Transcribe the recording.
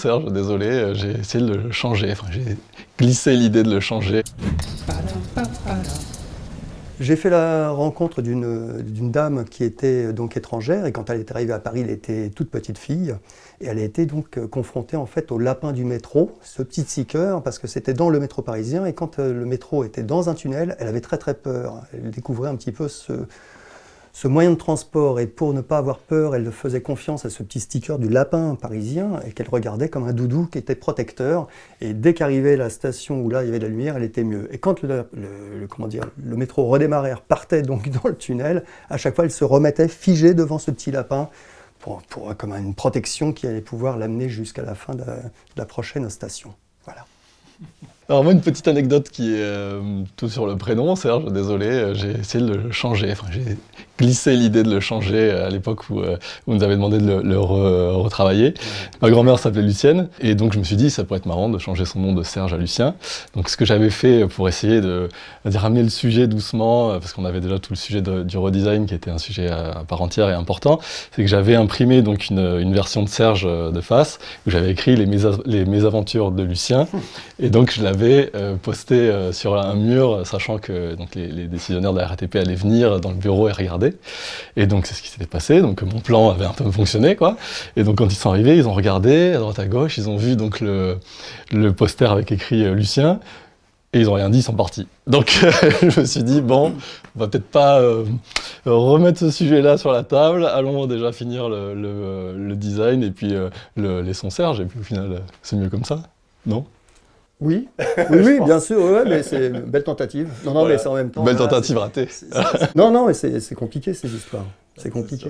Serge, désolé, j'ai essayé de le changer, enfin j'ai glissé l'idée de le changer. J'ai fait la rencontre d'une dame qui était donc étrangère, et quand elle est arrivée à Paris, elle était toute petite fille, et elle a été donc confrontée en fait au lapin du métro, ce petit sticker, parce que c'était dans le métro parisien, et quand le métro était dans un tunnel, elle avait très très peur. Elle découvrait un petit peu ce moyen de transport, et pour ne pas avoir peur, elle faisait confiance à ce petit sticker du lapin parisien, et qu'elle regardait comme un doudou qui était protecteur, et dès qu'arrivait la station où là il y avait de la lumière, elle était mieux. Et quand le métro redémarrait, partait donc dans le tunnel, à chaque fois elle se remettait figée devant ce petit lapin, comme une protection qui allait pouvoir l'amener jusqu'à la fin de la prochaine station. Voilà. Alors moi, une petite anecdote qui est tout sur le prénom, Serge, désolé, j'ai essayé de le changer, enfin j'ai glissé l'idée de le changer à l'époque où vous nous avez demandé de le retravailler. Ma grand-mère s'appelait Lucienne, et donc je me suis dit ça pourrait être marrant de changer son nom de Serge à Lucien. Donc ce que j'avais fait pour essayer de ramener le sujet doucement, parce qu'on avait déjà tout le sujet du redesign qui était un sujet à part entière et important, c'est que j'avais imprimé donc une version de Serge de face, où j'avais écrit les mésaventures de Lucien, et donc je l'avais posté sur un mur, sachant que donc, les décisionnaires de la RATP allaient venir dans le bureau et regarder. Et donc c'est ce qui s'était passé, donc mon plan avait un peu fonctionné, quoi. Et donc quand ils sont arrivés, ils ont regardé à droite à gauche, ils ont vu donc le poster avec écrit Lucien, et ils ont rien dit, ils sont partis. Donc je me suis dit, bon, on va peut-être pas remettre ce sujet-là sur la table, allons déjà finir le design, et puis laissons Serge, et puis au final, c'est mieux comme ça, non ? Oui, oui, bien sûr, ouais, mais c'est une belle tentative. Non, Voilà. mais c'est en même temps. Belle tentative ratée. Non, mais c'est compliqué ces histoires. C'est compliqué.